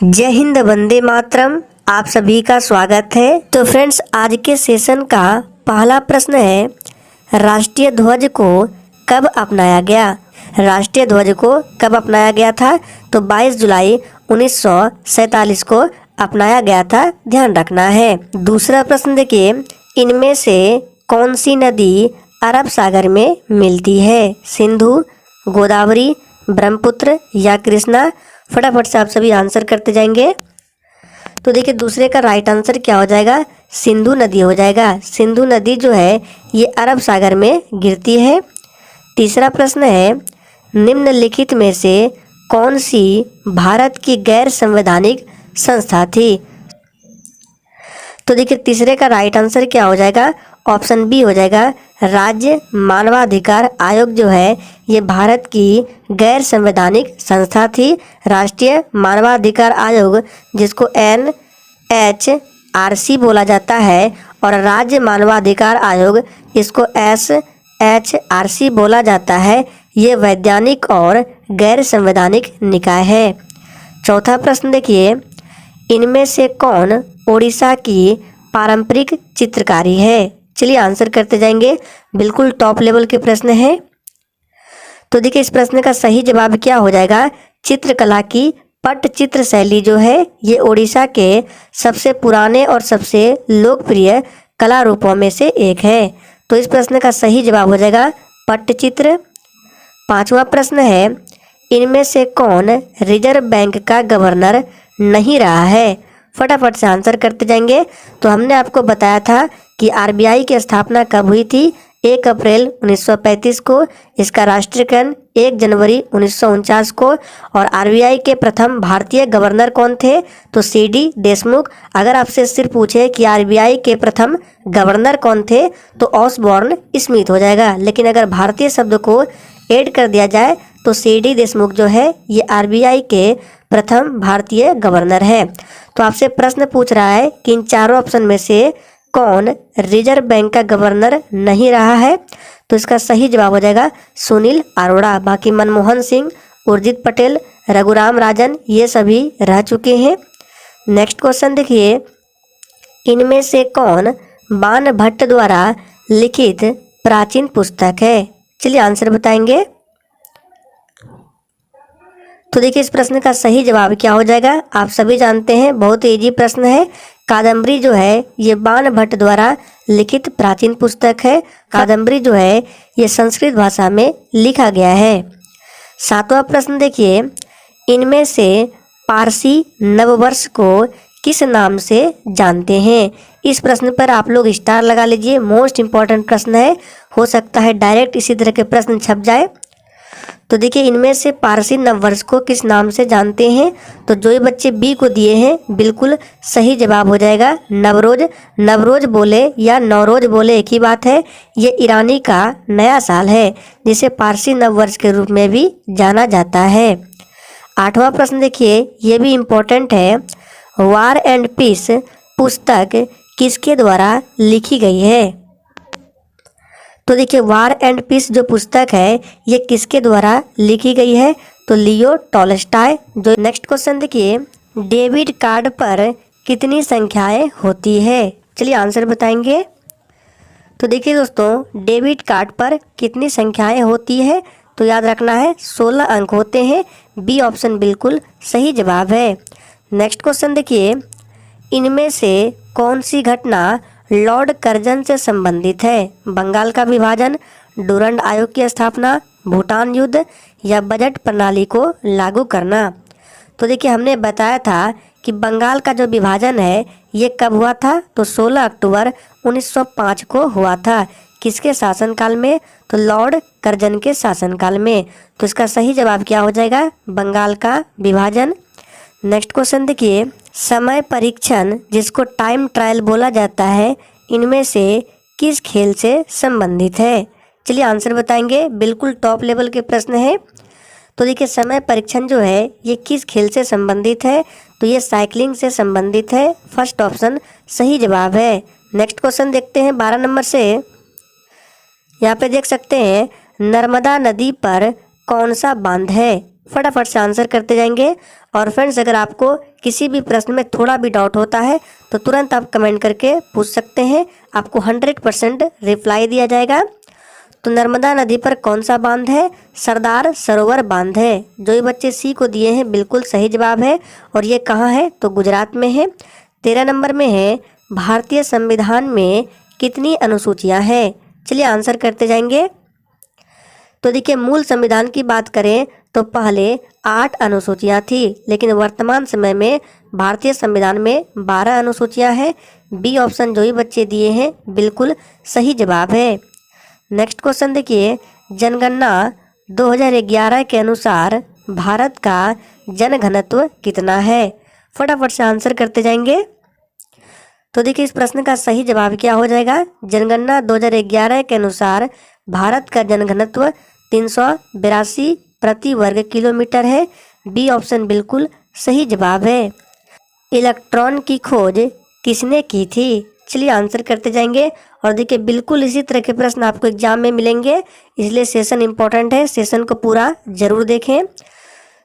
जय हिंद, वंदे मातरम। आप सभी का स्वागत है। तो फ्रेंड्स, आज के सेशन का पहला प्रश्न है, राष्ट्रीय ध्वज को कब अपनाया गया? राष्ट्रीय ध्वज को कब अपनाया गया था? तो 22 जुलाई 1947 को अपनाया गया था, ध्यान रखना है। दूसरा प्रश्न देखिए, इनमें से कौन सी नदी अरब सागर में मिलती है? सिंधु, गोदावरी, ब्रह्मपुत्र या कृष्णा? फटाफट से आप सभी आंसर करते जाएंगे। तो देखिए, दूसरे का राइट आंसर क्या हो जाएगा? सिंधु नदी हो जाएगा। सिंधु नदी जो है ये अरब सागर में गिरती है। तीसरा प्रश्न है, निम्नलिखित में से कौन सी भारत की गैर संवैधानिक संस्था थी? तो देखिए, तीसरे का राइट आंसर क्या हो जाएगा? ऑप्शन बी हो जाएगा। राज्य मानवाधिकार आयोग जो है ये भारत की गैर संवैधानिक संस्था थी। राष्ट्रीय मानवाधिकार आयोग, जिसको NHRC बोला जाता है, और राज्य मानवाधिकार आयोग, इसको SHRC बोला जाता है। ये वैधानिक और गैर संवैधानिक निकाय है। चौथा प्रश्न देखिए, इनमें से कौन ओडिशा की पारंपरिक चित्रकारी है? चलिए आंसर करते जाएंगे। बिल्कुल टॉप लेवल के प्रश्न हैं। तो देखिए, इस प्रश्न का सही जवाब क्या हो जाएगा? चित्रकला की पट्टचित्र शैली जो है ये ओडिशा के सबसे पुराने और सबसे लोकप्रिय कला रूपों में से एक है। तो इस प्रश्न का सही जवाब हो जाएगा पट्टचित्र। पांचवा प्रश्न है, इनमें से कौन रिजर्व बैंक का गवर्नर नहीं रहा है? फटाफट से आंसर करते जाएंगे। तो हमने आपको बताया था कि RBI की स्थापना कब हुई थी? 1 अप्रैल 1935 को। इसका राष्ट्रीयकरण 1 जनवरी 1949 को। और RBI के प्रथम भारतीय गवर्नर कौन थे? तो CD देशमुख। अगर आपसे सिर्फ पूछे कि RBI के प्रथम गवर्नर कौन थे, तो ऑसबॉर्न स्मिथ हो जाएगा। लेकिन अगर भारतीय शब्द को ऐड कर दिया जाए तो CD देशमुख जो है ये RBI के प्रथम भारतीय गवर्नर है। तो आपसे प्रश्न पूछ रहा है कि इन चारों ऑप्शन में से कौन रिजर्व बैंक का गवर्नर नहीं रहा है? तो इसका सही जवाब हो जाएगा सुनील अरोड़ा। बाकी मनमोहन सिंह, उर्जित पटेल, रघुराम राजन ये सभी रह चुके हैं। नेक्स्ट क्वेश्चन देखिए, इनमें से कौन बाणभट्ट द्वारा लिखित प्राचीन पुस्तक है? चलिए आंसर बताएंगे। तो देखिए, इस प्रश्न का सही जवाब क्या हो जाएगा? आप सभी जानते हैं, बहुत इजी प्रश्न है। कादम्बरी जो है ये बाणभट्ट द्वारा लिखित प्राचीन पुस्तक है। कादम्बरी जो है ये संस्कृत भाषा में लिखा गया है। सातवां प्रश्न देखिए, इनमें से पारसी नववर्ष को किस नाम से जानते हैं? इस प्रश्न पर आप लोग स्टार लगा लीजिए। मोस्ट इंपॉर्टेंट प्रश्न है, हो सकता है डायरेक्ट इसी तरह के प्रश्न छप जाए। तो देखिए, इनमें से पारसी नववर्ष को किस नाम से जानते हैं? तो जो ये बच्चे बी को दिए हैं बिल्कुल सही जवाब हो जाएगा नवरोज। नवरोज बोले या नवरोज बोले एक ही बात है। ये ईरानी का नया साल है, जिसे पारसी नववर्ष के रूप में भी जाना जाता है। आठवां प्रश्न देखिए, ये भी इम्पोर्टेंट है। वार एंड पीस पुस्तक किसके द्वारा लिखी गई है? तो देखिए, वार एंड पीस जो पुस्तक है ये किसके द्वारा लिखी गई है? तो लियो टॉलस्टॉय। जो नेक्स्ट क्वेश्चन देखिए, डेबिट कार्ड पर कितनी संख्याएं होती है? चलिए आंसर बताएंगे। तो देखिए दोस्तों, डेबिट कार्ड पर कितनी संख्याएं होती है? तो याद रखना है 16 अंक होते हैं। बी ऑप्शन बिल्कुल सही जवाब है। नेक्स्ट क्वेश्चन देखिए, इनमें से कौन सी घटना लॉर्ड कर्जन से संबंधित है? बंगाल का विभाजन, डूरंड आयोग की स्थापना, भूटान युद्ध या बजट प्रणाली को लागू करना? तो देखिए, हमने बताया था कि बंगाल का जो विभाजन है ये कब हुआ था? तो 16 अक्टूबर 1905 को हुआ था। किसके शासनकाल में? तो लॉर्ड कर्जन के शासनकाल में। तो इसका सही जवाब क्या हो जाएगा? बंगाल का विभाजन। नेक्स्ट क्वेश्चन देखिए, समय परीक्षण जिसको टाइम ट्रायल बोला जाता है, इनमें से किस खेल से संबंधित है? चलिए आंसर बताएंगे। बिल्कुल टॉप लेवल के प्रश्न है। तो देखिए, समय परीक्षण जो है ये किस खेल से संबंधित है? तो ये साइकिलिंग से संबंधित है। फर्स्ट ऑप्शन सही जवाब है। नेक्स्ट क्वेश्चन देखते हैं 12 नंबर से। यहाँ पे देख सकते हैं, नर्मदा नदी पर कौन सा बांध है? फटाफट से आंसर करते जाएंगे। और फ्रेंड्स, अगर आपको किसी भी प्रश्न में थोड़ा भी डाउट होता है तो तुरंत आप कमेंट करके पूछ सकते हैं, आपको 100% रिप्लाई दिया जाएगा। तो नर्मदा नदी पर कौन सा बांध है? सरदार सरोवर बांध है। जो ये बच्चे सी को दिए हैं बिल्कुल सही जवाब है। और ये कहाँ है? तो गुजरात में है। 13 नंबर में है, भारतीय संविधान में कितनी अनुसूचियां हैं? चलिए आंसर करते जाएंगे। तो देखिए, मूल संविधान की बात करें तो पहले 8 अनुसूचियां थी, लेकिन वर्तमान समय में भारतीय संविधान में 12 अनुसूचियां हैं। बी ऑप्शन जो ही बच्चे दिए हैं बिल्कुल सही जवाब है। नेक्स्ट क्वेश्चन देखिए, जनगणना 2011 के अनुसार भारत का जनघनत्व कितना है? फटाफट से आंसर करते जाएंगे। तो देखिए, इस प्रश्न का सही जवाब क्या हो जाएगा? जनगणना 2011 के अनुसार भारत का जनघनत्व 382 प्रति वर्ग किलोमीटर है। बी ऑप्शन बिल्कुल सही जवाब है। इलेक्ट्रॉन की खोज किसने की थी? चलिए आंसर करते जाएंगे। और देखिए, बिल्कुल इसी तरह के प्रश्न आपको एग्जाम में मिलेंगे, इसलिए सेशन इंपॉर्टेंट है, सेशन को पूरा जरूर देखें।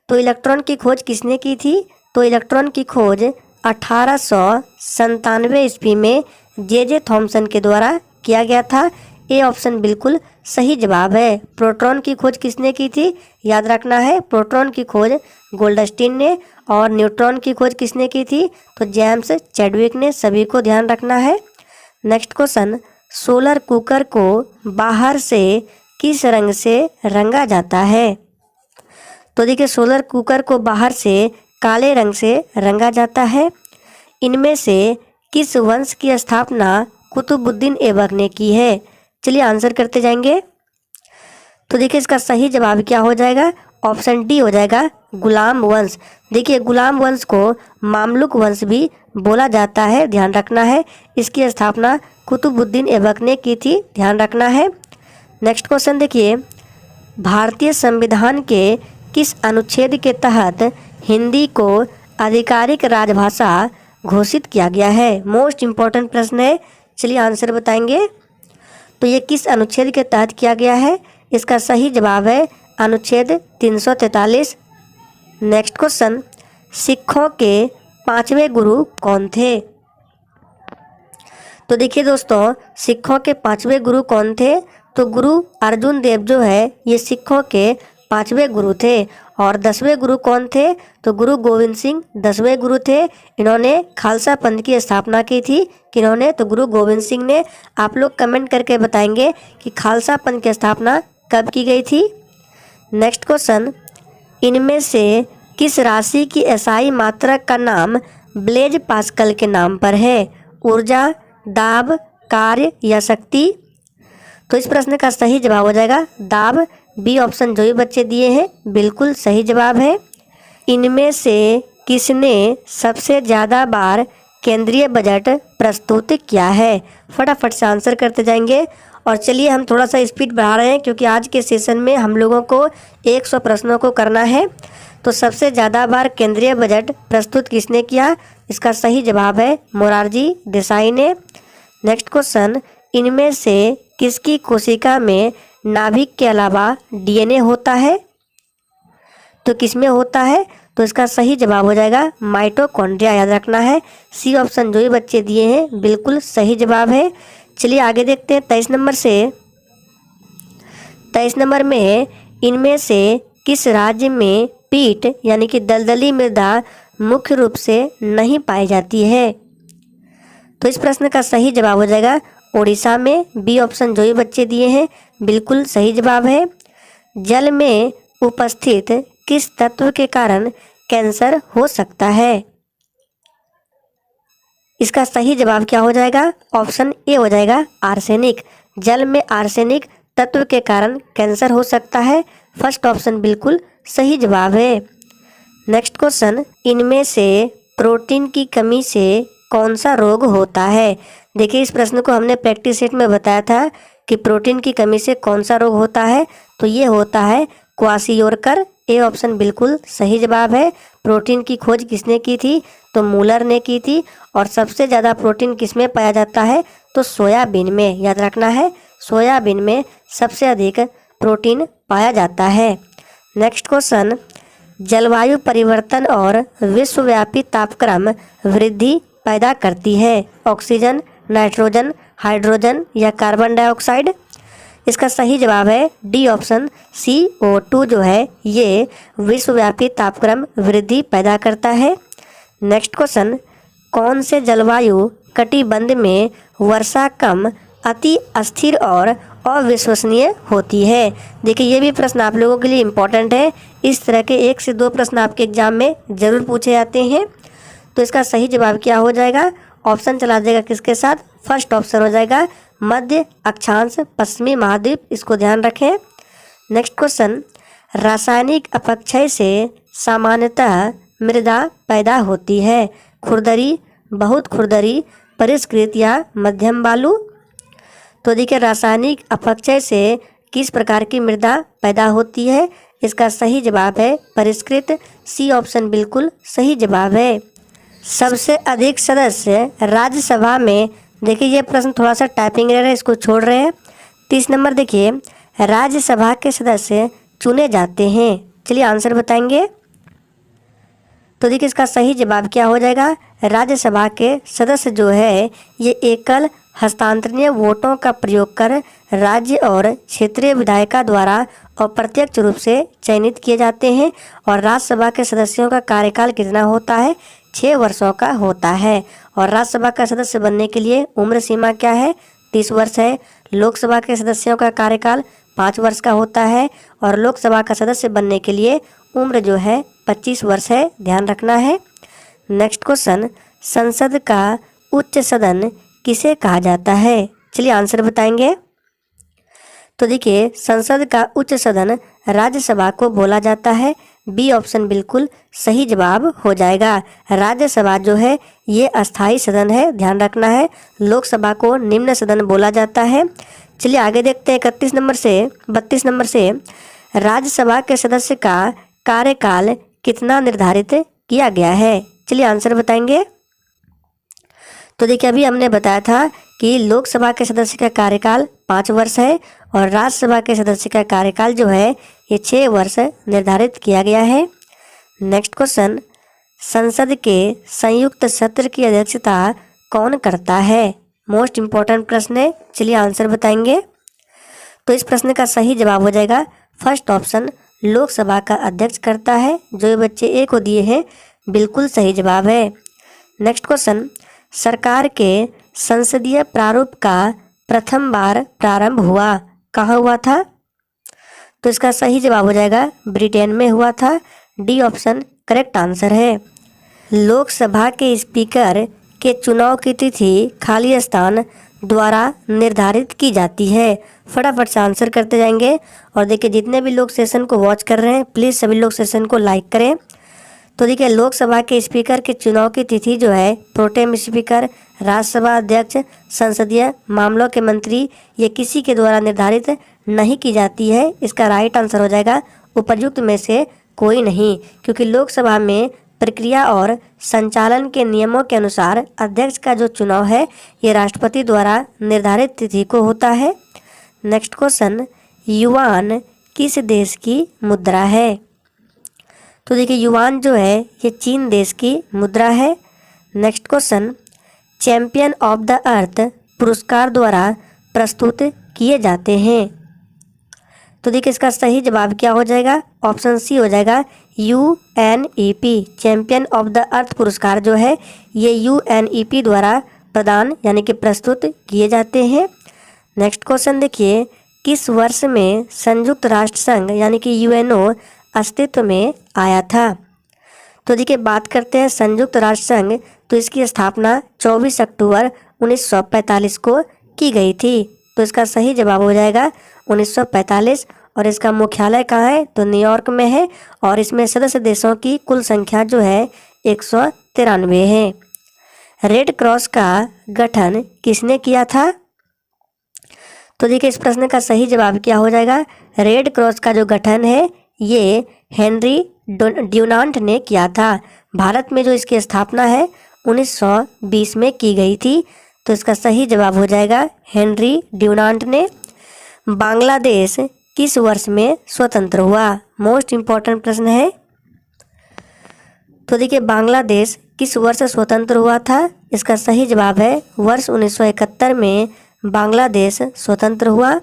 तो इलेक्ट्रॉन की खोज किसने की थी? तो इलेक्ट्रॉन की खोज 1897 ईस्वी में जे थॉमसन के द्वारा किया गया था। ए ऑप्शन बिल्कुल सही जवाब है। प्रोटॉन की खोज किसने की थी? याद रखना है, प्रोटॉन की खोज गोल्डस्टीन ने। और न्यूट्रॉन की खोज किसने की थी? तो जेम्स चैडविक ने। सभी को ध्यान रखना है। नेक्स्ट क्वेश्चन, सोलर कुकर को बाहर से किस रंग से रंगा जाता है? तो देखिए, सोलर कुकर को बाहर से काले रंग से रंगा जाता है। इनमें से किस वंश की स्थापना कुतुबुद्दीन ऐबक ने की है? चलिए आंसर करते जाएंगे। तो देखिए, इसका सही जवाब क्या हो जाएगा? ऑप्शन डी हो जाएगा, गुलाम वंश। देखिए, गुलाम वंश को मामलुक वंश भी बोला जाता है, ध्यान रखना है। इसकी स्थापना कुतुबुद्दीन ऐबक ने की थी, ध्यान रखना है। नेक्स्ट क्वेश्चन देखिए, भारतीय संविधान के किस अनुच्छेद के तहत हिंदी को आधिकारिक राजभाषा घोषित किया गया है? मोस्ट इम्पॉर्टेंट प्रश्न है, चलिए आंसर बताएंगे। तो ये किस अनुच्छेद के तहत किया गया है? इसका सही जवाब है अनुच्छेद 343। नेक्स्ट क्वेश्चन, सिखों के 5वें गुरु कौन थे? तो देखिए दोस्तों, सिखों के 5वें गुरु कौन थे? तो गुरु अर्जुन देव जो है ये सिखों के 5वें गुरु थे। और 10वें गुरु कौन थे? तो गुरु गोविंद सिंह 10वें गुरु थे। इन्होंने खालसा पंथ की स्थापना की थी। किन्होंने? तो गुरु गोविंद सिंह ने। आप लोग कमेंट करके बताएंगे कि खालसा पंथ की स्थापना कब की गई थी। नेक्स्ट क्वेश्चन, इनमें से किस राशि की एसआई मात्रक का नाम ब्लेज पास्कल के नाम पर है? ऊर्जा, दाब, कार्य या शक्ति? तो इस प्रश्न का सही जवाब हो जाएगा दाब। बी ऑप्शन जो भी बच्चे दिए हैं बिल्कुल सही जवाब है। इनमें से किसने सबसे ज़्यादा बार केंद्रीय बजट प्रस्तुत किया है? फटाफट से आंसर करते जाएंगे। और चलिए, हम थोड़ा सा स्पीड बढ़ा रहे हैं क्योंकि आज के सेशन में हम लोगों को 100 प्रश्नों को करना है। तो सबसे ज़्यादा बार केंद्रीय बजट प्रस्तुत किसने किया? इसका सही जवाब है मोरारजी देसाई ने। नेक्स्ट क्वेश्चन, इनमें से किसकी कोशिका में नाभिक के अलावा डीएनए होता है? तो किसमें होता है? तो इसका सही जवाब हो जाएगा माइटोकॉन्ड्रिया, याद रखना है। सी ऑप्शन जो भी बच्चे दिए हैं बिल्कुल सही जवाब है। चलिए आगे देखते हैं 23 नंबर से। 23 नंबर में इनमें से किस राज्य में पीट यानी कि दलदली मृदा मुख्य रूप से नहीं पाई जाती है? तो इस प्रश्न का सही जवाब हो जाएगा उड़ीसा में। बी ऑप्शन जो भी बच्चे दिए हैं बिल्कुल सही जवाब है। जल में उपस्थित किस तत्व के कारण कैंसर हो सकता है? इसका सही जवाब क्या हो जाएगा? ऑप्शन ए हो जाएगा आर्सेनिक। जल में आर्सेनिक तत्व के कारण कैंसर हो सकता है। फर्स्ट ऑप्शन बिल्कुल सही जवाब है। नेक्स्ट क्वेश्चन, इनमें से प्रोटीन की कमी से कौन सा रोग होता है? देखिए, इस प्रश्न को हमने प्रैक्टिस सेट में बताया था कि प्रोटीन की कमी से कौन सा रोग होता है। तो ये होता है क्वासियोरकर। ए ऑप्शन बिल्कुल सही जवाब है। प्रोटीन की खोज किसने की थी? तो मूलर ने की थी। और सबसे ज़्यादा प्रोटीन किसमें पाया जाता है? तो सोयाबीन में, याद रखना है। सोयाबीन में सबसे अधिक प्रोटीन पाया जाता है। नेक्स्ट क्वेश्चन, जलवायु परिवर्तन और विश्वव्यापी तापक्रम वृद्धि पैदा करती है? ऑक्सीजन, नाइट्रोजन, हाइड्रोजन या कार्बन डाइऑक्साइड? इसका सही जवाब है डी ऑप्शन CO2 जो है ये विश्वव्यापी तापक्रम वृद्धि पैदा करता है। नेक्स्ट क्वेश्चन, कौन से जलवायु कटिबंध में वर्षा कम, अति अस्थिर और अविश्वसनीय होती है? देखिए ये भी प्रश्न आप लोगों के लिए इम्पोर्टेंट है। इस तरह के 1 से 2 प्रश्न आपके एग्जाम में ज़रूर पूछे जाते हैं। तो इसका सही जवाब क्या हो जाएगा? ऑप्शन चला जाएगा किसके साथ? फर्स्ट ऑप्शन हो जाएगा मध्य अक्षांश पश्चिमी महाद्वीप, इसको ध्यान रखें। नेक्स्ट क्वेश्चन, रासायनिक अपक्षय से सामान्यतः मृदा पैदा होती है? खुरदरी, बहुत खुरदरी, परिष्कृत या मध्यम बालू? तो देखिए रासायनिक अपक्षय से किस प्रकार की मृदा पैदा होती है? इसका सही जवाब है परिष्कृत। सी ऑप्शन बिल्कुल सही जवाब है। सबसे अधिक सदस्य राज्यसभा में, देखिए ये प्रश्न थोड़ा सा टाइपिंग एरर है, इसको छोड़ रहे हैं। 30 नंबर देखिए, राज्यसभा के सदस्य चुने जाते हैं, चलिए आंसर बताएंगे। तो देखिए इसका सही जवाब क्या हो जाएगा? राज्यसभा के सदस्य जो है ये एकल हस्तांतरणीय वोटों का प्रयोग कर राज्य और क्षेत्रीय विधायिका द्वारा अप्रत्यक्ष रूप से चयनित किए जाते हैं। और राज्यसभा के सदस्यों का कार्यकाल कितना होता है? 6 वर्षों का होता है। और राज्यसभा का सदस्य बनने के लिए उम्र सीमा क्या है? 30 वर्ष है। लोकसभा के सदस्यों का कार्यकाल 5 वर्ष का होता है और लोकसभा का सदस्य बनने के लिए उम्र जो है 25 वर्ष है, ध्यान रखना है। नेक्स्ट क्वेश्चन, संसद का उच्च सदन किसे कहा जाता है? चलिए आंसर बताएंगे। तो देखिए संसद का उच्च सदन राज्यसभा को बोला जाता है। बी ऑप्शन बिल्कुल सही जवाब हो जाएगा। राज्यसभा जो है ये अस्थाई सदन है, ध्यान रखना है। लोकसभा को निम्न सदन बोला जाता है। चलिए आगे देखते हैं 31 नंबर से 32 नंबर से, राज्यसभा के सदस्य का कार्यकाल कितना निर्धारित किया गया है? चलिए आंसर बताएंगे। तो देखिए अभी हमने बताया था कि लोकसभा के सदस्य का कार्यकाल 5 वर्ष है और राज्यसभा के सदस्य का कार्यकाल जो है ये 6 वर्ष निर्धारित किया गया है। नेक्स्ट क्वेश्चन, संसद के संयुक्त सत्र की अध्यक्षता कौन करता है? मोस्ट इम्पोर्टेंट प्रश्न है, चलिए आंसर बताएंगे। तो इस प्रश्न का सही जवाब हो जाएगा फर्स्ट ऑप्शन, लोकसभा का अध्यक्ष करता है। जो ये बच्चे ए को दिए हैं बिल्कुल सही जवाब है। नेक्स्ट क्वेश्चन, सरकार के संसदीय प्रारूप का प्रथम बार प्रारंभ हुआ कहाँ हुआ था? तो इसका सही जवाब हो जाएगा ब्रिटेन में हुआ था। डी ऑप्शन करेक्ट आंसर है। लोकसभा के स्पीकर के चुनाव की तिथि खाली स्थान द्वारा निर्धारित की जाती है। फटाफट से आंसर करते जाएंगे। और देखिए जितने भी लोग सेशन को वॉच कर रहे हैं प्लीज़ सभी लोग सेशन को लाइक करें। तो देखिए लोकसभा के स्पीकर के चुनाव की तिथि जो है प्रोटेम स्पीकर, राज्यसभा अध्यक्ष, संसदीय मामलों के मंत्री, ये किसी के द्वारा निर्धारित नहीं की जाती है। इसका राइट आंसर हो जाएगा उपयुक्त में से कोई नहीं, क्योंकि लोकसभा में प्रक्रिया और संचालन के नियमों के अनुसार अध्यक्ष का जो चुनाव है ये राष्ट्रपति द्वारा निर्धारित तिथि को होता है। नेक्स्ट क्वेश्चन, युआन किस देश की मुद्रा है? तो देखिए युआन जो है ये चीन देश की मुद्रा है। Next question, champion of the earth पुरस्कार द्वारा प्रस्तुत किए जाते हैं। तो देखिए इसका सही जवाब क्या हो जाएगा? ऑप्शन सी हो जाएगा UNEP। Champion of the earth पुरस्कार जो है ये UNEP द्वारा प्रदान यानी कि प्रस्तुत किए जाते हैं। नेक्स्ट क्वेश्चन देखिए, किस वर्ष में संयुक्त राष्ट्र संघ यानी कि UNO अस्तित्व में आया था? तो देखिए बात करते हैं संयुक्त राष्ट्र संघ, तो इसकी स्थापना 24 अक्टूबर 1945 को की गई थी। तो इसका सही जवाब हो जाएगा 1945। और इसका मुख्यालय कहाँ है? तो न्यूयॉर्क में है। और इसमें सदस्य देशों की कुल संख्या जो है 193 है। रेड क्रॉस का गठन किसने किया था? तो देखिए इस प्रश्न का सही जवाब क्या हो जाएगा? रेड क्रॉस का जो गठन है ये हेनरी ड्यूनांट ने किया था। भारत में जो इसकी स्थापना है 1920 में की गई थी। तो इसका सही जवाब हो जाएगा हेनरी ड्यूनांट ने। बांग्लादेश किस वर्ष में स्वतंत्र हुआ? मोस्ट इम्पॉर्टेंट प्रश्न है। तो देखिए बांग्लादेश किस वर्ष स्वतंत्र हुआ था? इसका सही जवाब है वर्ष 1971 में बांग्लादेश स्वतंत्र हुआ।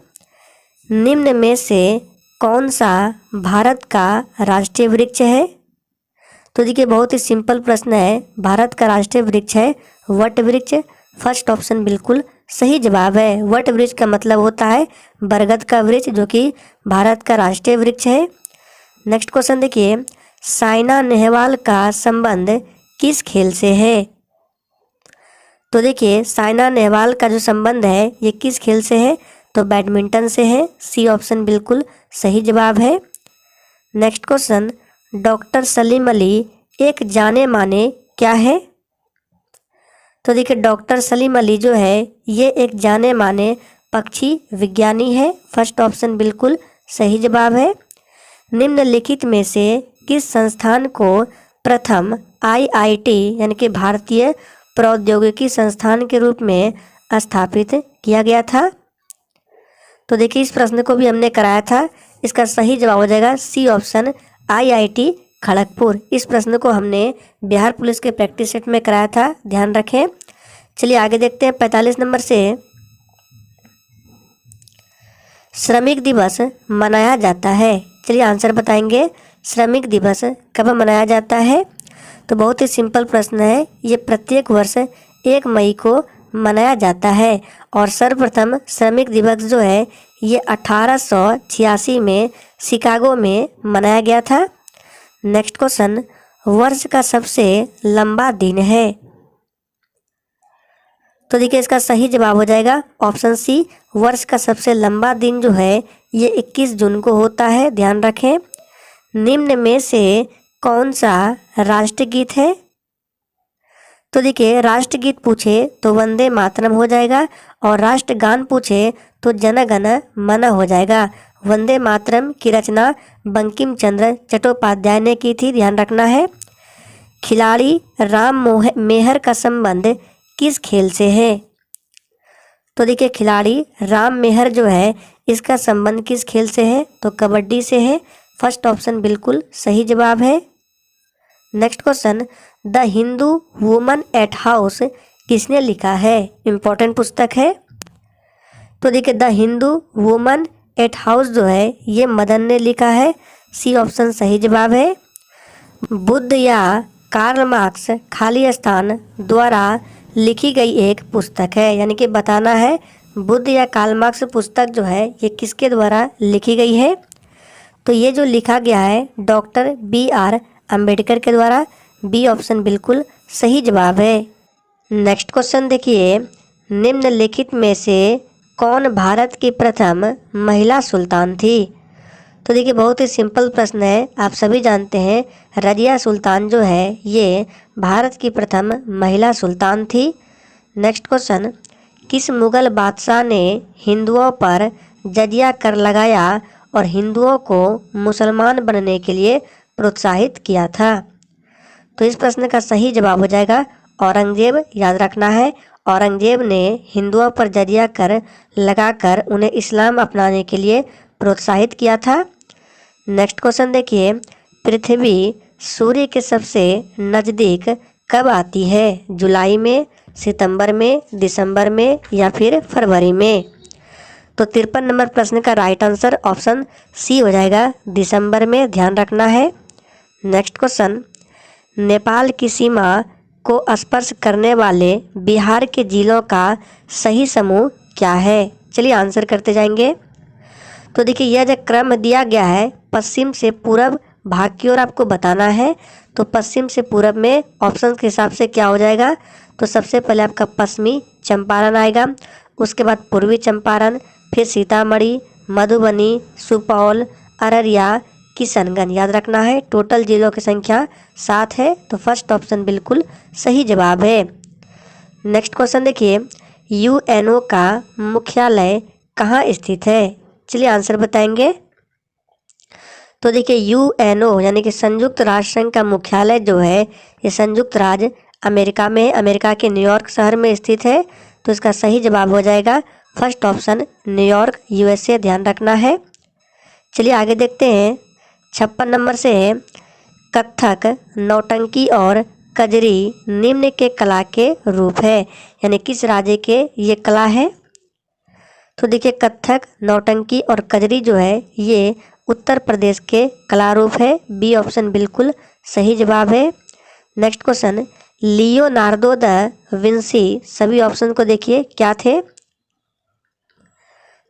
निम्न में से कौन सा भारत का राष्ट्रीय वृक्ष है? तो देखिए बहुत ही सिंपल प्रश्न है। भारत का राष्ट्रीय वृक्ष है वट वृक्ष। फर्स्ट ऑप्शन बिल्कुल सही जवाब है। वट वृक्ष का मतलब होता है बरगद का वृक्ष, जो कि भारत का राष्ट्रीय वृक्ष है। नेक्स्ट क्वेश्चन देखिए, साइना नेहवाल का संबंध किस खेल से है? तो देखिए साइना नेहवाल का जो संबंध है ये किस खेल से है? तो बैडमिंटन से है। सी ऑप्शन बिल्कुल सही जवाब है। Next question, doctor Salim Ali एक जाने माने क्या है? तो देखिए डॉक्टर सलीम अली जो है ये एक जाने माने पक्षी विज्ञानी है। फर्स्ट ऑप्शन बिल्कुल सही जवाब है। निम्नलिखित में से किस संस्थान को प्रथम आईआईटी यानी कि भारतीय प्रौद्योगिकी संस्थान के रूप में स्थापित किया गया था? तो देखिए इस प्रश्न को भी हमने कराया था। इसका सही जवाब हो जाएगा सी ऑप्शन आईआईटी खड़गपुर। इस प्रश्न को हमने बिहार पुलिस के प्रैक्टिस सेट में कराया था, ध्यान रखें। चलिए आगे देखते हैं 45 नंबर से, श्रमिक दिवस मनाया जाता है। चलिए आंसर बताएंगे, श्रमिक दिवस कब मनाया जाता है? तो बहुत ही सिंपल प्रश्न है। ये प्रत्येक वर्ष 1 मई को मनाया जाता है और सर्वप्रथम श्रमिक दिवस जो है ये 1886 में शिकागो में मनाया गया था। नेक्स्ट क्वेश्चन, वर्ष का सबसे लंबा दिन है? तो देखिए इसका सही जवाब हो जाएगा ऑप्शन सी, वर्ष का सबसे लंबा दिन जो है ये 21 जून को होता है, ध्यान रखें। निम्न में से कौन सा राष्ट्रगीत है? तो देखिए राष्ट्रगीत पूछे तो वंदे मातरम हो जाएगा और राष्ट्रगान पूछे तो जन गण मन हो जाएगा। वंदे मातरम की रचना बंकिम चंद्र चट्टोपाध्याय ने की थी, ध्यान रखना है। खिलाड़ी राम मेहर का संबंध किस खेल से है? तो देखिए खिलाड़ी राम मेहर जो है इसका संबंध किस खेल से है? तो कबड्डी से है। फर्स्ट ऑप्शन बिल्कुल सही जवाब है। Next question, the Hindu woman at house किसने लिखा है? इम्पोर्टेंट पुस्तक है। तो देखिए the Hindu woman at house जो है ये मदन ने लिखा है। सी ऑप्शन सही जवाब है। बुद्ध या कार्ल मार्क्स खाली स्थान द्वारा लिखी गई एक पुस्तक है, यानी कि बताना है बुद्ध या कार्ल मार्क्स पुस्तक जो है ये किसके द्वारा लिखी गई है? तो ये जो लिखा गया है डॉक्टर BR अम्बेडकर के द्वारा। बी ऑप्शन बिल्कुल सही जवाब है। नेक्स्ट क्वेश्चन देखिए, निम्नलिखित में से कौन भारत की प्रथम महिला सुल्तान थी? तो देखिए बहुत ही सिंपल प्रश्न है। आप सभी जानते हैं रजिया सुल्तान जो है ये भारत की प्रथम महिला सुल्तान थी। नेक्स्ट क्वेश्चन, किस मुगल बादशाह ने हिंदुओं पर जजिया कर लगाया और हिंदुओं को मुसलमान बनने के लिए प्रोत्साहित किया था? तो इस प्रश्न का सही जवाब हो जाएगा औरंगजेब, याद रखना है। औरंगजेब ने हिंदुओं पर जजिया कर लगाकर उन्हें इस्लाम अपनाने के लिए प्रोत्साहित किया था। नेक्स्ट क्वेश्चन देखिए, पृथ्वी सूर्य के सबसे नज़दीक कब आती है? जुलाई में, सितंबर में, दिसंबर में या फिर फरवरी में? तो 53 नंबर प्रश्न का राइट आंसर ऑप्शन सी हो जाएगा, दिसंबर में, ध्यान रखना है। नेक्स्ट क्वेश्चन, नेपाल की सीमा को स्पर्श करने वाले बिहार के जिलों का सही समूह क्या है? चलिए आंसर करते जाएंगे। तो देखिए यह जो क्रम दिया गया है पश्चिम से पूरब भाग की ओर आपको बताना है। तो पश्चिम से पूरब में ऑप्शन के हिसाब से क्या हो जाएगा? तो सबसे पहले आपका पश्चिमी चंपारण आएगा, उसके बाद पूर्वी चंपारण, फिर सीतामढ़ी, मधुबनी, सुपौल, अररिया, किशनगंज, याद रखना है। टोटल जिलों की संख्या 7 है। तो फर्स्ट ऑप्शन बिल्कुल सही जवाब है। नेक्स्ट क्वेश्चन देखिए, UNO का मुख्यालय कहाँ स्थित है? चलिए आंसर बताएंगे। तो देखिए UNO यानी कि संयुक्त राष्ट्र संघ का मुख्यालय जो है ये संयुक्त राज्य अमेरिका में, अमेरिका के न्यूयॉर्क शहर में स्थित है। तो इसका सही जवाब हो जाएगा फर्स्ट ऑप्शन न्यूयॉर्क, USA, ध्यान रखना है। चलिए आगे देखते हैं 56 नंबर से, कथक, नौटंकी और कजरी निम्न के कला के रूप है, यानी किस राज्य के ये कला है? तो देखिए कथक, नौटंकी और कजरी जो है ये उत्तर प्रदेश के कला रूप है। बी ऑप्शन बिल्कुल सही जवाब है। Next question, Leonardo da Vinci, सभी ऑप्शन को देखिए क्या थे?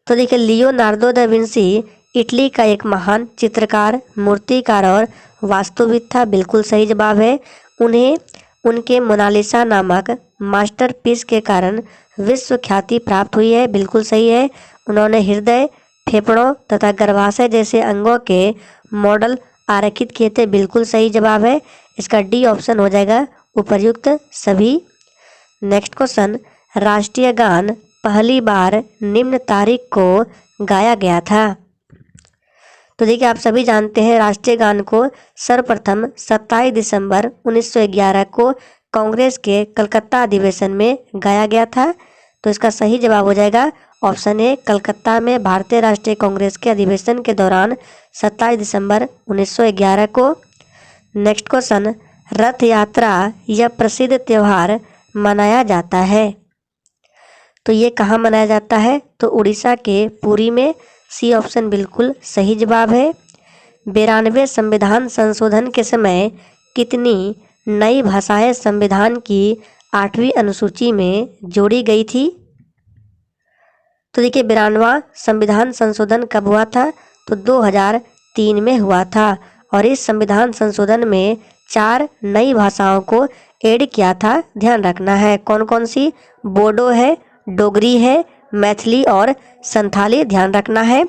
तो देखिए लियोनार्डो द विंसी इटली का एक महान चित्रकार, मूर्तिकार और वास्तुविद था, बिल्कुल सही जवाब है। उन्हें उनके मोनालिसा नामक मास्टरपीस के कारण विश्व ख्याति प्राप्त हुई है, बिल्कुल सही है। उन्होंने हृदय, फेफड़ों तथा गर्भाशय जैसे अंगों के मॉडल आरेखित किए थे, बिल्कुल सही जवाब है। इसका डी ऑप्शन हो जाएगा उपर्युक्त सभी। नेक्स्ट क्वेश्चन, राष्ट्रीय गान पहली बार निम्न तारीख को गाया गया था? तो देखिए आप सभी जानते हैं राष्ट्रीय गान को सर्वप्रथम 27 दिसंबर 1911 को कांग्रेस के कलकत्ता अधिवेशन में गाया गया था। तो इसका सही जवाब हो जाएगा ऑप्शन ए, कलकत्ता में भारतीय राष्ट्रीय कांग्रेस के अधिवेशन के दौरान 27 दिसंबर 1911 को। नेक्स्ट क्वेश्चन, रथ यात्रा यह प्रसिद्ध त्यौहार मनाया जाता है, तो ये कहाँ मनाया जाता है? तो उड़ीसा के पुरी में, सी ऑप्शन बिल्कुल सही जवाब है। 92 संविधान संशोधन के समय कितनी नई भाषाएं संविधान की 8वीं अनुसूची में जोड़ी गई थी? तो देखिए 92वां संविधान संशोधन कब हुआ था? तो 2003 में हुआ था और इस संविधान संशोधन में 4 नई भाषाओं को ऐड किया था, ध्यान रखना है। कौन कौन सी? बोडो है, डोगरी है, मैथिली और संथाली, ध्यान रखना है।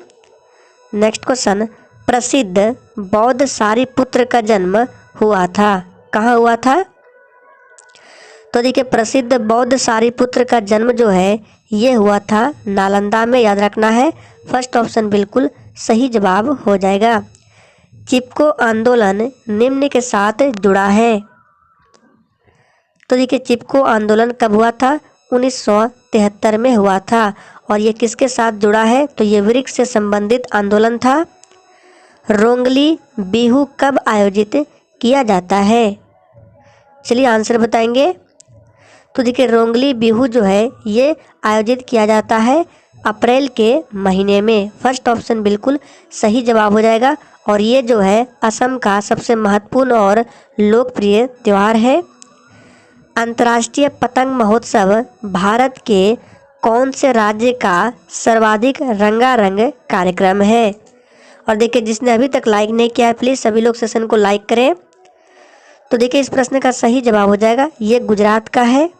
नेक्स्ट क्वेश्चन, प्रसिद्ध बौद्ध सारिपुत्र का जन्म हुआ था, कहाँ हुआ था? तो देखिए प्रसिद्ध बौद्ध सारिपुत्र का जन्म जो है ये हुआ था नालंदा में, याद रखना है। फर्स्ट ऑप्शन बिल्कुल सही जवाब हो जाएगा। चिपको आंदोलन निम्न के साथ जुड़ा है, तो देखिए चिपको आंदोलन कब हुआ था? 1973 में हुआ था और ये किसके साथ जुड़ा है? तो ये वृक्ष से संबंधित आंदोलन था। रोंगली बिहू कब आयोजित किया जाता है? चलिए आंसर बताएंगे। तो देखिए रोंगली बिहू जो है ये आयोजित किया जाता है अप्रैल के महीने में, फर्स्ट ऑप्शन बिल्कुल सही जवाब हो जाएगा। और ये जो है असम का सबसे महत्वपूर्ण और लोकप्रिय त्यौहार है। अंतर्राष्ट्रीय पतंग महोत्सव भारत के कौन से राज्य का सर्वाधिक रंगारंग कार्यक्रम है? और देखिए जिसने अभी तक लाइक नहीं किया है प्लीज़ सभी लोग सेशन को लाइक करें। तो देखिए इस प्रश्न का सही जवाब हो जाएगा ये गुजरात का है।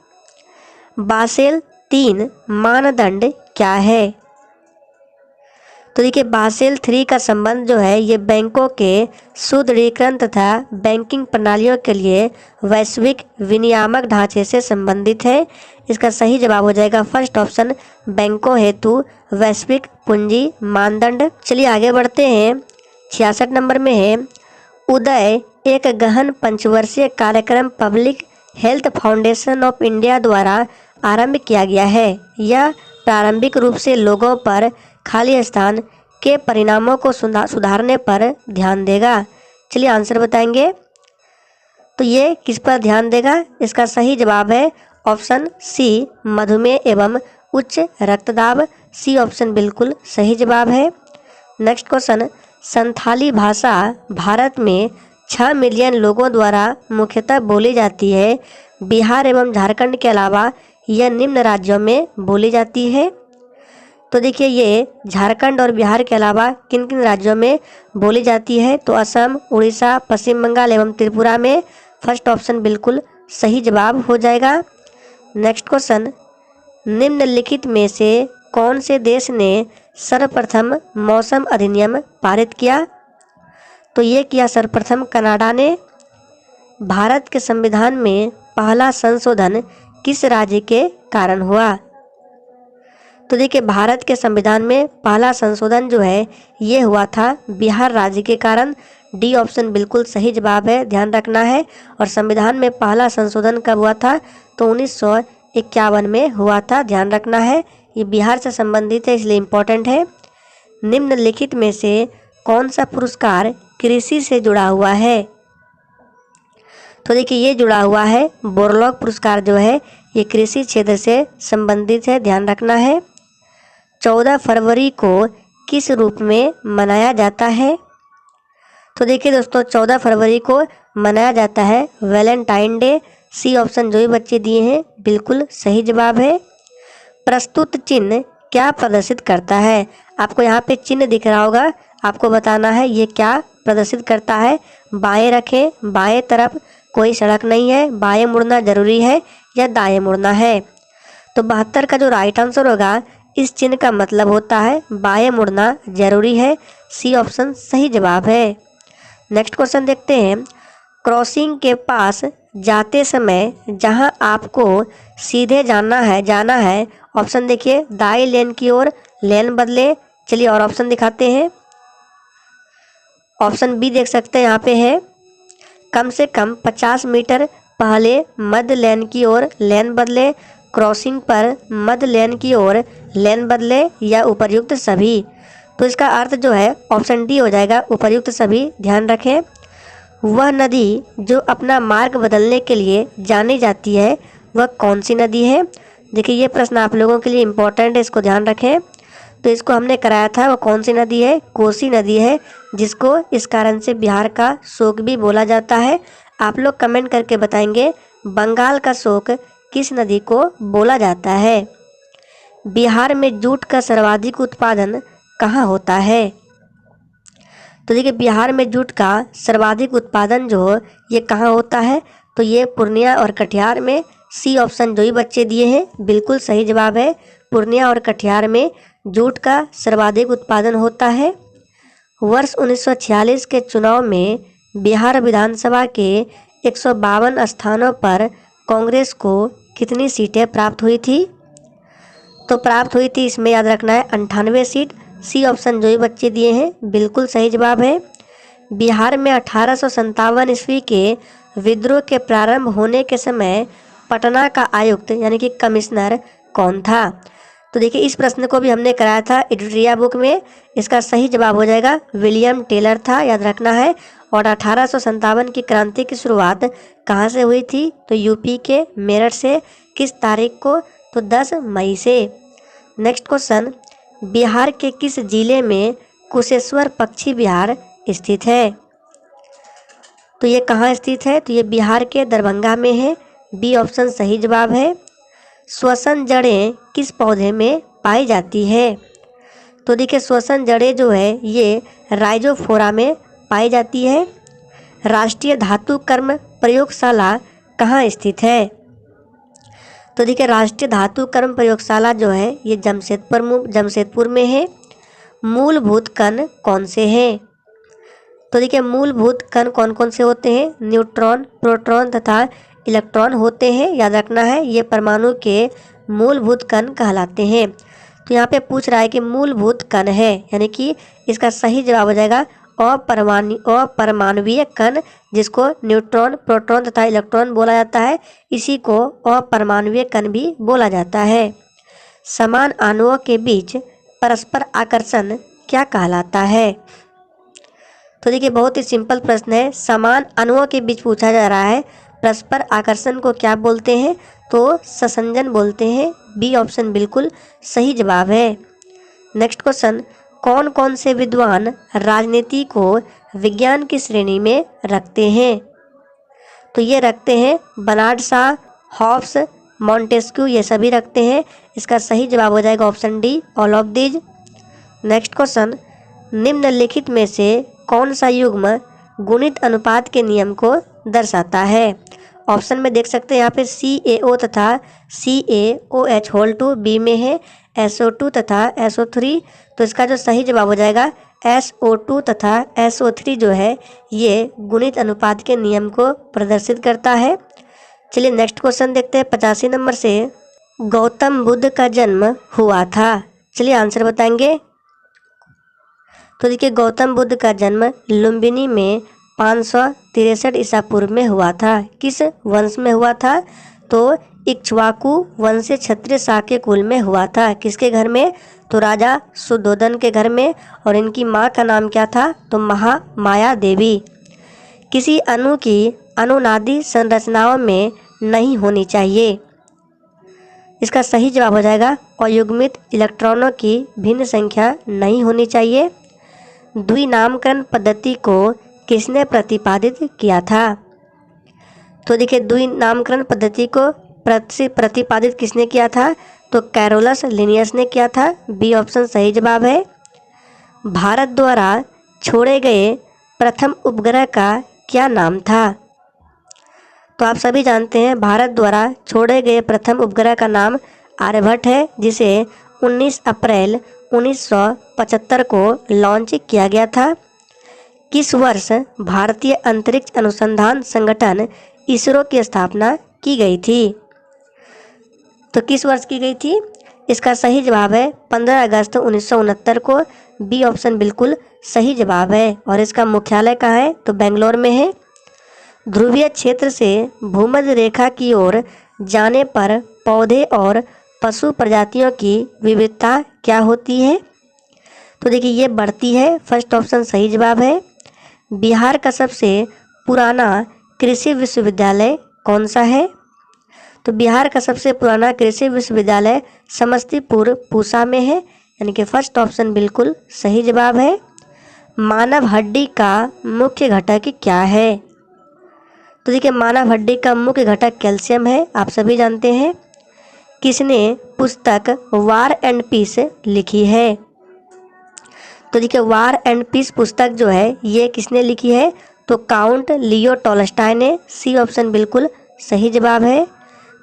बासेल 3 मानदंड क्या है? तो देखिए बासेल 3 का संबंध जो है ये बैंकों के सुदृढ़ीकरण तथा बैंकिंग प्रणालियों के लिए वैश्विक विनियामक ढांचे से संबंधित है। इसका सही जवाब हो जाएगा फर्स्ट ऑप्शन, बैंकों हेतु वैश्विक पूंजी मानदंड। चलिए आगे बढ़ते हैं। 66 नंबर में है, उदय एक गहन पंचवर्षीय कार्यक्रम public health foundation of India द्वारा आरंभ किया गया है। यह प्रारंभिक रूप से लोगों पर खाली स्थान के परिणामों को सुधारने पर ध्यान देगा। चलिए आंसर बताएंगे। तो ये किस पर ध्यान देगा? इसका सही जवाब है ऑप्शन सी, मधुमेह एवं उच्च रक्तदाब, सी ऑप्शन बिल्कुल सही जवाब है। नेक्स्ट क्वेश्चन, संथाली भाषा भारत में 6 मिलियन लोगों द्वारा मुख्यतः बोली जाती है। बिहार एवं झारखंड के अलावा यह निम्न राज्यों में बोली जाती है। तो देखिए ये झारखंड और बिहार के अलावा किन किन राज्यों में बोली जाती है? तो असम, उड़ीसा, पश्चिम बंगाल एवं त्रिपुरा में, फर्स्ट ऑप्शन बिल्कुल सही जवाब हो जाएगा। नेक्स्ट क्वेश्चन, निम्नलिखित में से कौन से देश ने सर्वप्रथम मौसम अधिनियम पारित किया? तो ये किया सर्वप्रथम कनाडा ने। भारत के संविधान में पहला संशोधन किस राज्य के कारण हुआ? तो देखिए भारत के संविधान में पहला संशोधन जो है ये हुआ था बिहार राज्य के कारण, डी ऑप्शन बिल्कुल सही जवाब है, ध्यान रखना है। और संविधान में पहला संशोधन कब हुआ था? तो 1951 में हुआ था, ध्यान रखना है। ये बिहार से संबंधित है इसलिए इम्पोर्टेंट है। निम्नलिखित में से कौन सा पुरस्कार कृषि से जुड़ा हुआ है? तो देखिए ये जुड़ा हुआ है, बोरलॉग पुरस्कार जो है ये कृषि क्षेत्र से संबंधित है, ध्यान रखना है। 14 फरवरी को किस रूप में मनाया जाता है? तो देखिए दोस्तों 14 फरवरी को मनाया जाता है वैलेंटाइन डे। सी ऑप्शन जो भी बच्चे दिए हैं बिल्कुल सही जवाब है। प्रस्तुत चिन्ह क्या प्रदर्शित करता है? आपको यहाँ पे चिन्ह दिख रहा होगा, आपको बताना है ये क्या प्रदर्शित करता है। बाएं रखें, बाएं तरफ कोई सड़क नहीं है, बाएं मुड़ना जरूरी है या दाएं मुड़ना है। तो 72 का जो राइट आंसर होगा, इस चिन्ह का मतलब होता है बाएं मुड़ना जरूरी है। सी ऑप्शन सही जवाब है। नेक्स्ट क्वेश्चन देखते हैं। क्रॉसिंग के पास जाते समय जहां आपको सीधे जाना है ऑप्शन देखिए, दाई लेन की ओर लेन बदले। चलिए और ऑप्शन दिखाते हैं। ऑप्शन बी देख सकते हैं यहाँ पे है, कम से कम 50 मीटर पहले मध्य लेन की ओर लेन बदले, क्रॉसिंग पर मध्य लेन की ओर लेन बदले या उपर्युक्त सभी। तो इसका अर्थ जो है ऑप्शन डी हो जाएगा, उपर्युक्त सभी। ध्यान रखें। वह नदी जो अपना मार्ग बदलने के लिए जानी जाती है वह कौन सी नदी है? देखिए ये प्रश्न आप लोगों के लिए इम्पोर्टेंट है, इसको ध्यान रखें। तो इसको हमने कराया था, वो कौन सी नदी है? कोसी नदी है, जिसको इस कारण से बिहार का शोक भी बोला जाता है। आप लोग कमेंट करके बताएंगे बंगाल का शोक किस नदी को बोला जाता है। बिहार में जूट का सर्वाधिक उत्पादन कहाँ होता है? तो देखिए बिहार में जूट का सर्वाधिक उत्पादन जो ये कहाँ होता है? तो ये पूर्णिया और कटिहार में। सी ऑप्शन जो ही बच्चे दिए हैं बिल्कुल सही जवाब है, पूर्णिया और कटिहार में जूट का सर्वाधिक उत्पादन होता है। वर्ष 1946 के चुनाव में बिहार विधानसभा के 152 स्थानों पर कांग्रेस को कितनी सीटें प्राप्त हुई थी? तो प्राप्त हुई थी, इसमें याद रखना है 98 सीट। सी ऑप्शन जो ही बच्चे दिए हैं बिल्कुल सही जवाब है। बिहार में 1857 ईस्वी के विद्रोह के प्रारंभ होने के समय पटना का आयुक्त यानी कि कमिश्नर कौन था? तो देखिए इस प्रश्न को भी हमने कराया था एडिटोरिया बुक में। इसका सही जवाब हो जाएगा विलियम टेलर था, याद रखना है। और 1857 की क्रांति की शुरुआत कहाँ से हुई थी? तो यूपी के मेरठ से। किस तारीख को? तो 10 मई से। नेक्स्ट क्वेश्चन, बिहार के किस जिले में कुशेश्वर पक्षी विहार स्थित है? तो ये कहाँ स्थित है? तो ये बिहार के दरभंगा में है। बी ऑप्शन सही जवाब है। श्वसन जड़ें किस पौधे में पाई जाती है? तो देखिए श्वसन जड़ें जो है ये राइजोफोरा में पाई जाती है। राष्ट्रीय धातु कर्म प्रयोगशाला कहाँ स्थित है? तो देखिए राष्ट्रीय धातु कर्म प्रयोगशाला जो है ये जमशेदपुर में है। मूलभूत कण कौन से हैं? तो देखिए मूलभूत कण कौन कौन से होते हैं? न्यूट्रॉन, प्रोटॉन तथा इलेक्ट्रॉन होते हैं, याद रखना है। ये परमाणु के मूलभूत कण कहलाते हैं। तो यहाँ पे पूछ रहा है कि मूलभूत कण है, यानी कि इसका सही जवाब हो जाएगा अपरमाणुवीय कण, जिसको न्यूट्रॉन, प्रोटॉन तथा इलेक्ट्रॉन बोला जाता है। इसी को अपरमाणुवीय कण भी बोला जाता है। समान अणुओं के बीच परस्पर आकर्षण क्या कहलाता है? तो देखिए बहुत ही सिंपल प्रश्न है, समान अणुओं के बीच पूछा जा रहा है। परस्पर आकर्षण को क्या बोलते हैं? तो संसंजन बोलते हैं। बी ऑप्शन बिल्कुल सही जवाब है। नेक्स्ट क्वेश्चन, कौन कौन से विद्वान राजनीति को विज्ञान की श्रेणी में रखते हैं? तो ये रखते हैं बर्नार्ड शॉ, हॉब्स, मॉन्टेस्क्यू, ये सभी रखते हैं। इसका सही जवाब हो जाएगा option D, all of these. Next question, निम्नलिखित में से कौन सा युग्म गुणित अनुपात के नियम को दर्शाता है? ऑप्शन में देख सकते हैं यहाँ पे CaO तथा CaOH होल 2 बी में है, SO2 तथा SO3। तो इसका जो सही जवाब हो जाएगा SO2 तथा SO3 जो है ये गुणित अनुपात के नियम को प्रदर्शित करता है। चलिए नेक्स्ट क्वेश्चन देखते हैं 85 नंबर से। गौतम बुद्ध का जन्म हुआ था, चलिए आंसर बताएंगे। तो देखिए गौतम बुद्ध का जन्म लुम्बिनी में 563 ईसा पूर्व में हुआ था। किस वंश में हुआ था? तो इक्ष्वाकु वंश से क्षत्रिय शाक्य कुल में हुआ था। किसके घर में? तो राजा सुद्धोधन के घर में। और इनकी माँ का नाम क्या था? तो महामाया देवी। किसी अणु की अनुनादी संरचनाओं में नहीं होनी चाहिए। इसका सही जवाब हो जाएगा अयुग्मित इलेक्ट्रॉनों की भिन्न संख्या नहीं होनी चाहिए। द्विनामकरण पद्धति को किसने प्रतिपादित किया था? तो देखिए द्विनामकरण पद्धति को प्रतिपादित किसने किया था? तो कैरोलस लिनियस ने किया था। बी ऑप्शन सही जवाब है। भारत द्वारा छोड़े गए प्रथम उपग्रह का क्या नाम था? तो आप सभी जानते हैं भारत द्वारा छोड़े गए प्रथम उपग्रह का नाम आर्यभट्ट है, जिसे 19 अप्रैल 1975 को लॉन्च किया गया था। किस वर्ष भारतीय अंतरिक्ष अनुसंधान संगठन इसरो की स्थापना की गई थी? तो किस वर्ष की गई थी? इसका सही जवाब है 15 अगस्त 1969 को। बी ऑप्शन बिल्कुल सही जवाब है। और इसका मुख्यालय कहाँ है? तो बेंगलोर में है। ध्रुवीय क्षेत्र से भूमध्य रेखा की ओर जाने पर पौधे और पशु प्रजातियों की विविधता क्या होती है? तो देखिए ये बढ़ती है। फर्स्ट ऑप्शन सही जवाब है। बिहार का सबसे पुराना कृषि विश्वविद्यालय कौन सा है? तो बिहार का सबसे पुराना कृषि विश्वविद्यालय समस्तीपुर पूसा में है, यानी कि फर्स्ट ऑप्शन बिल्कुल सही जवाब है। मानव हड्डी का मुख्य घटक क्या है? तो देखिए मानव हड्डी का मुख्य घटक कैल्शियम है, आप सभी जानते हैं। किसने पुस्तक वार एंड पीस लिखी है? तो देखिए वार एंड पीस पुस्तक जो है ये किसने लिखी है? तो काउंट लियो टॉलस्टॉय ने। सी ऑप्शन बिल्कुल सही जवाब है।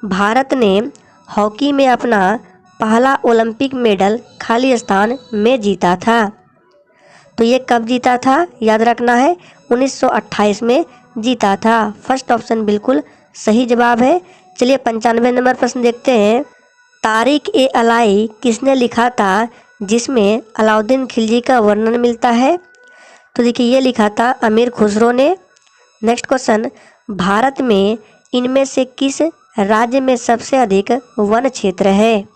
भारत ने हॉकी में अपना पहला ओलंपिक मेडल खाली स्थान में जीता था। तो ये कब जीता था? याद रखना है 1928 में जीता था। फर्स्ट ऑप्शन बिल्कुल सही जवाब है। चलिए 95 नंबर प्रश्न देखते हैं। तारिक ए अलाई किसने लिखा था जिसमें अलाउद्दीन खिलजी का वर्णन मिलता है? तो देखिए ये लिखा था अमीर खुसरो ने। नेक्स्ट क्वेश्चन, भारत में इनमें से किस राज्य में सबसे अधिक वन क्षेत्र है?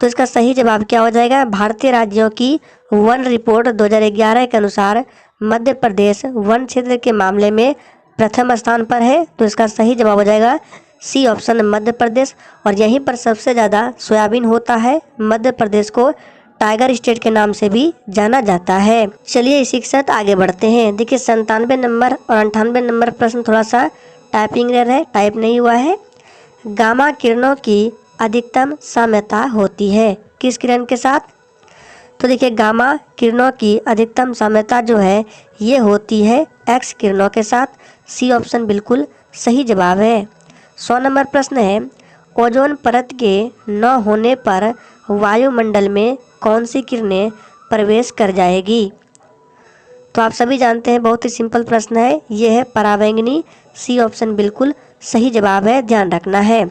तो इसका सही जवाब क्या हो जाएगा? भारतीय राज्यों की वन रिपोर्ट 2011 के अनुसार मध्य प्रदेश वन क्षेत्र के मामले में प्रथम स्थान पर है। तो इसका सही जवाब हो जाएगा सी ऑप्शन मध्य प्रदेश। और यहीं पर सबसे ज़्यादा सोयाबीन होता है। मध्य प्रदेश को टाइगर स्टेट के नाम से भी जाना जाता है। चलिए इसी के साथ आगे बढ़ते हैं। देखिए 97 नंबर और 98 नंबर प्रश्न थोड़ा सा टाइपिंग एरर है, टाइप नहीं हुआ है। गामा किरणों की अधिकतम साम्यता होती है किस किरण के साथ? तो देखिए गामा किरणों की अधिकतम साम्यता जो है ये होती है एक्स किरणों के साथ। सी ऑप्शन बिल्कुल सही जवाब है। 100 नंबर प्रश्न है, ओजोन परत के न होने पर वायुमंडल में कौन सी किरणें प्रवेश कर जाएगी? तो आप सभी जानते हैं बहुत ही सिंपल प्रश्न है, ये है पराबैंगनी। सी ऑप्शन बिल्कुल सही जवाब है, ध्यान रखना है।